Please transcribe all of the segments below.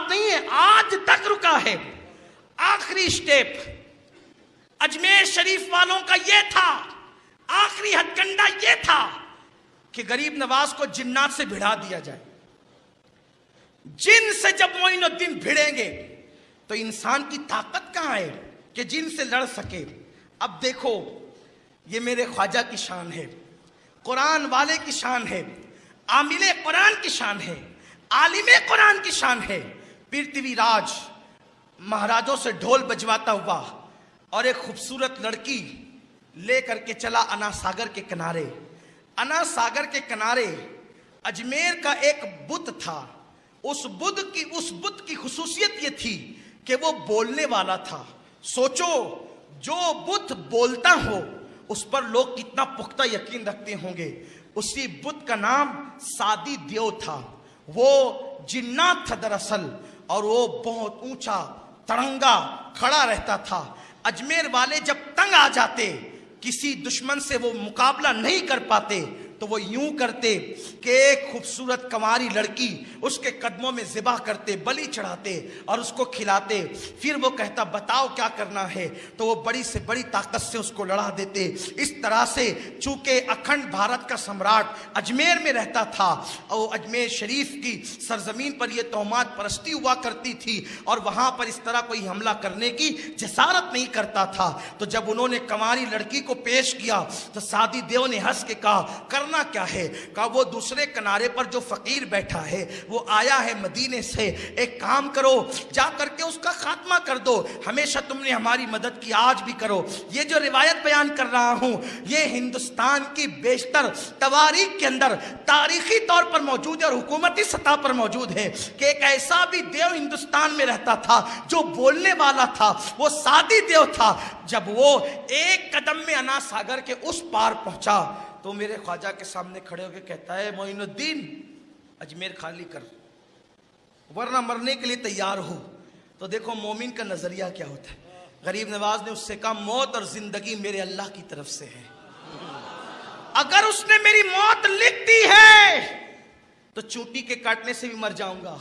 बात नहीं है, आज तक रुका है। आखिरी स्टेप अजमेर शरीफ वालों का यह था, आखिरी हथकंडा यह था कि गरीब नवाज को जिन्नात से भिड़ा दिया जाए। जिन से जब मोइनुद्दीन भिड़ेंगे तो इंसान की ताकत कहां है कि जिन से लड़ सके। अब देखो, ये मेरे ख्वाजा की शान है, कुरान वाले की शान है, आमिले कुरान की शान है, आलिमे कुरान की शान है। पृथ्वीराज महाराजों से ढोल बजवाता हुआ और एक खूबसूरत लड़की लेकर के चला अना सागर के किनारे। अना सागर के किनारे अजमेर का एक बुत था। उस बुत की खुसूसियत ये थी कि वो बोलने वाला था। सोचो, जो बुत बोलता हो उस पर लोग कितना पुख्ता यकीन रखते होंगे। उसी बुत का नाम सादी देव था। वो जिन्नात था दरअसल, और वो बहुत ऊंचा तरंगा खड़ा रहता था। अजमेर वाले जब तंग आ जाते, किसी दुश्मन से वो मुकाबला नहीं कर पाते, तो वो यूं करते कि एक खूबसूरत कंवारी लड़की उसके कदमों में ज़िबा करते, बलि चढ़ाते और उसको खिलाते। फिर वो कहता बताओ क्या करना है, तो वो बड़ी से बड़ी ताकत से उसको लड़ा देते। इस तरह से चूंकि अखंड भारत का सम्राट अजमेर में रहता था और अजमेर शरीफ की सरजमीन पर यह तोहमात परस्ती हुआ करती थी और वहां पर इस तरह कोई हमला करने की जसारत नहीं करता था। तो जब उन्होंने कंवारी लड़की को पेश किया तो सादी देव ने हंस के कहा करना क्या है। कहा वो दूसरे किनारे पर जो फकीर बैठा है वो आया है मदीने से, एक काम करो जा करके उसका खात्मा कर दो। हमेशा तुमने हमारी मदद की, आज भी करो। ये जो रिवायत बयान कर रहा हूं ये हिंदुस्तान की बेशतर तवारीख के अंदर तारीखी तौर पर मौजूद है और हुकूमती सतह पर मौजूद है कि एक ऐसा भी देव हिंदुस्तान में रहता था जो बोलने वाला था, वो सादी देव था। जब वो एक कदम में अना सागर के उस पार पहुंचा तो मेरे ख्वाजा के सामने खड़े होकर कहता है मोइनुद्दीन अजमेर खाली कर वरना मरने के लिए तैयार हो। तो देखो मोमिन का नजरिया क्या होता है। गरीब नवाज ने उससे कहा मौत और जिंदगी मेरे अल्लाह की तरफ से है, अगर उसने मेरी मौत लिख दी है तो चूंटी के काटने से भी मर जाऊंगा,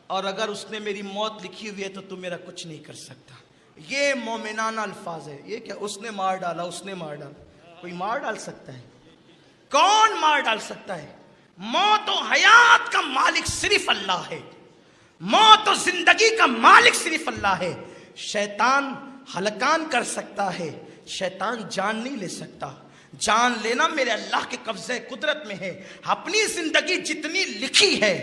और अगर उसने मेरी मौत लिखी हुई है तो तुम मेरा कुछ नहीं कर सकता। ये मोमिनाना अल्फाज है। ये क्या उसने मार डाला, उसने मार डाला, कोई मार डाल सकता है? कौन मार डाल सकता है? मौत और हयात का मालिक सिर्फ अल्लाह है, मौत और जिंदगी का मालिक सिर्फ अल्लाह है। शैतान हलकान कर सकता है, शैतान जान नहीं ले सकता। जान लेना मेरे अल्लाह के कब्जे कुदरत में है। अपनी जिंदगी जितनी लिखी है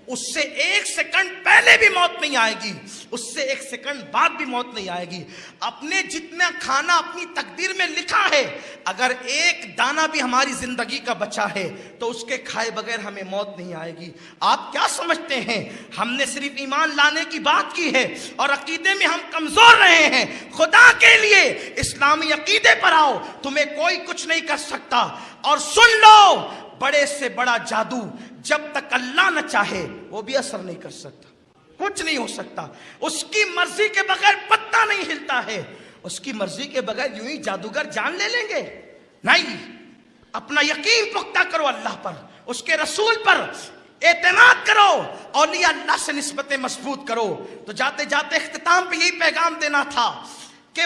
उससे एक सेकंड पहले भी मौत नहीं आएगी, उससे एक सेकंड बाद भी मौत नहीं आएगी। अपने जितना खाना अपनी तकदीर में लिखा है, अगर एक दाना भी हमारी जिंदगी का बचा है तो उसके खाए बगैर हमें मौत नहीं आएगी। आप क्या समझते हैं हमने सिर्फ ईमान लाने की बात की है और अकीदे में हम कमजोर रहे हैं? खुदा के लिए इस्लामी अकीदे पर आओ, तुम्हें कोई कुछ नहीं कर सकता। और सुन लो, बड़े से बड़ा जादू जब तक अल्लाह न चाहे वो भी असर नहीं कर सकता, कुछ नहीं हो सकता। उसकी मर्जी के बगैर पत्ता नहीं हिलता है। उसकी मर्जी के बगैर यूं ही जादूगर जान ले लेंगे? नहीं। अपना यकीन पुख्ता करो अल्लाह पर, उसके रसूल पर एतमाद करो, औलिया अल्लाह से निस्बतें मजबूत करो। तो जाते जाते इख्तिताम पे यही पैगाम देना था कि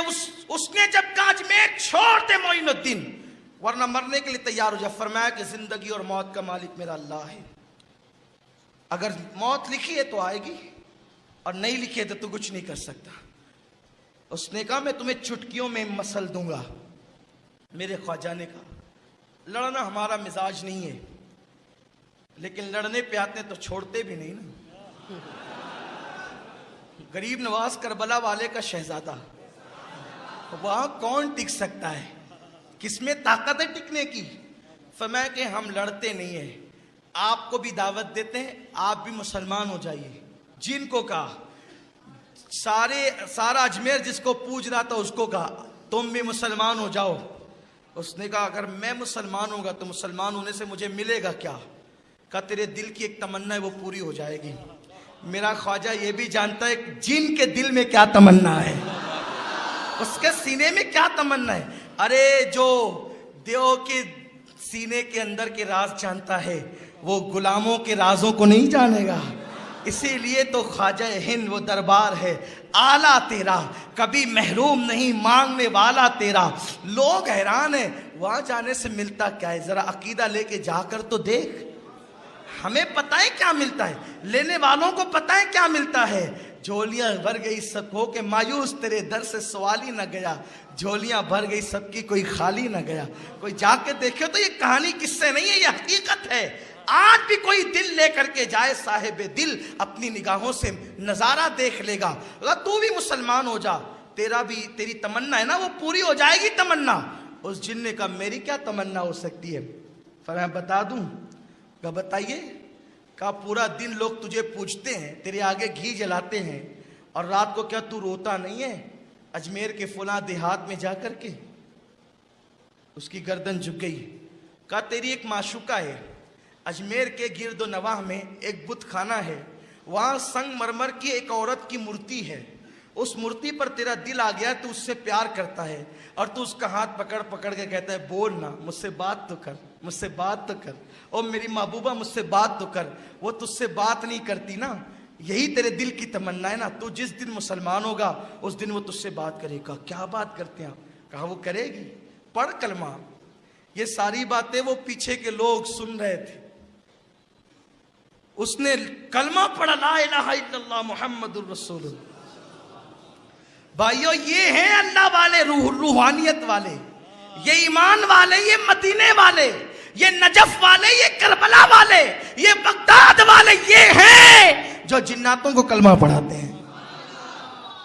उसने जब अजमेर छोड़ दे मोइनुद्दीन वरना मरने के लिए तैयार हो जा। फरमाया कि जिंदगी और मौत का मालिक मेरा अल्लाह है, अगर मौत लिखी है तो आएगी और नहीं लिखी है तो तू कुछ नहीं कर सकता। उसने कहा मैं तुम्हें चुटकियों में मसल दूंगा। मेरे ख्वाजा ने कहा लड़ना हमारा मिजाज नहीं है, लेकिन लड़ने पे आते तो छोड़ते भी नहीं ना। गरीब नवाज करबला वाले का शहजादा, वहां कौन टिक सकता है? किसमें ताकत है टिकने की? फरमाया कि हम लड़ते नहीं है, आपको भी दावत देते हैं, आप भी मुसलमान हो जाइए। जिनको कहा सारा अजमेर जिसको पूज रहा था उसको कहा तुम भी मुसलमान हो जाओ। उसने कहा अगर मैं मुसलमान होगा तो मुसलमान होने से मुझे मिलेगा क्या? कहा तेरे दिल की एक तमन्ना है वो पूरी हो जाएगी। मेरा ख्वाजा ये भी जानता है जिन के दिल में क्या तमन्ना है, उसके सीने में क्या तमन्ना है। अरे जो देव के सीने के अंदर के राज जानता है वो गुलामों के राजों को नहीं जानेगा। इसीलिए तो ख्वाजा हिंद वो दरबार है आला तेरा, कभी महरूम नहीं मांगने वाला तेरा। लोग हैरान है वहां जाने से मिलता क्या है, जरा अकीदा लेके जाकर तो देख। हमें पता है क्या मिलता है, लेने वालों को पता है क्या मिलता है। झोलियां भर गई सब हो के मायूस, तेरे दर से सवाल ही न गया। झोलियां भर गई सबकी, कोई खाली न गया। कोई जाके देखे तो ये कहानी किससे नहीं है, ये हकीकत है। आज भी कोई दिल लेकर के जाए साहिब दिल, अपनी निगाहों से नजारा देख लेगा। अगर तू भी मुसलमान हो जा, तेरा भी, तेरी तमन्ना है ना वो पूरी हो जाएगी तमन्ना। उस जिन ने कहा मेरी क्या तमन्ना हो सकती है, फरमाया बता दूं। कहा बताइए। कहा पूरा दिन लोग तुझे पूछते हैं, तेरे आगे घी जलाते हैं, और रात को क्या तू रोता नहीं है अजमेर के फुला देहात में जाकर के। उसकी गर्दन झुक गई। कहा तेरी एक माशुका है, अजमेर के गिरदो नवाह में एक बुत खाना है, वहां संगमरमर की एक औरत की मूर्ति है। उस मूर्ति पर तेरा दिल आ गया, तू उससे प्यार करता है, और तू उसका हाथ पकड़ पकड़ के कहता है बोल ना, मुझसे बात तो कर, मुझसे बात तो कर, ओ मेरी महबूबा मुझसे बात तो कर। वो तुझसे बात नहीं करती ना, यही तेरे दिल की तमन्ना है ना। तू जिस दिन मुसलमान होगा उस दिन वो तुझसे बात करेगा। क्या बात करते हैं आप? कहा वो करेगी, पढ़ कलमा। ये सारी बातें वो पीछे के लोग सुन रहे थे। उसने कलमा पढ़ा, ला इलाहा इल्लल्लाह मुहम्मदुर रसूलुल्लाह। भाइयों ये हैं अल्लाह वाले, रूहानियत वाले, ये ईमान वाले, ये मदीने वाले, ये नजफ वाले, ये करबला वाले, ये बगदाद वाले, ये हैं जो जिन्नातों को कलमा पढ़ाते हैं।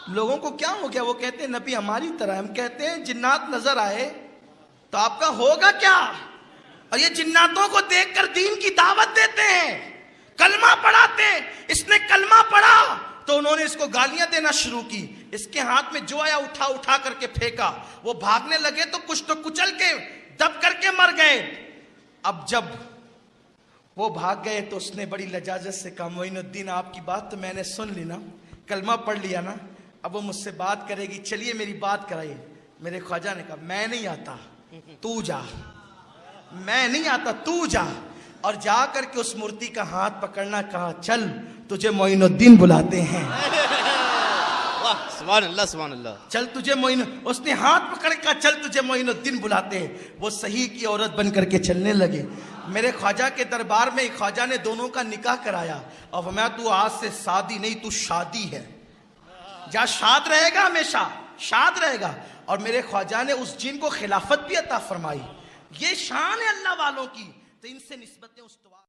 लोगों को क्या हो गया, वो कहते हैं नबी हमारी तरह। हम कहते हैं जिन्नात नजर आए तो आपका होगा क्या, और ये जिन्नातों को देखकर दीन की दावत देते हैं, कलमा पढ़ाते हैं। इसने कलमा पढ़ा तो उन्होंने इसको गालियां देना शुरू की। इसके हाथ में जो आया उठा उठा करके फेंका। वो भागने लगे तो कुछ तो कुचल के दब करके मर गए। अब जब वो भाग गए तो उसने बड़ी लजाजत से कहा मोइनुद्दीन आपकी बात तो मैंने सुन ली ना, कलमा पढ़ लिया ना, अब वो मुझसे बात करेगी, चलिए मेरी बात कराइए। मेरे ख्वाजा ने कहा मैं नहीं आता, तू जा। मैं नहीं आता, तू जा। और जा करके उस मूर्ति का हाथ पकड़ना, कहा चल तुझे मोइनुद्दीन बुलाते हैं। सुभान अल्लाह, सुभान अल्लाह। चल तुझे उसने हाथ पकड़ कर चल तुझे मोइनुद्दीन बुलाते हैं। वो सही की औरत बन करके चलने लगे। मेरे ख्वाजा के दरबार में ख्वाजा ने दोनों का निकाह कराया और फरमाया तू आज से शादी नहीं, तू शादी है, जा शाद रहेगा, हमेशा शाद रहेगा। और मेरे ख्वाजा ने उस जिन को खिलाफत भी अता फरमाई। ये शान है अल्लाह वालों की, तो इनसे निस्बतें उस्तवा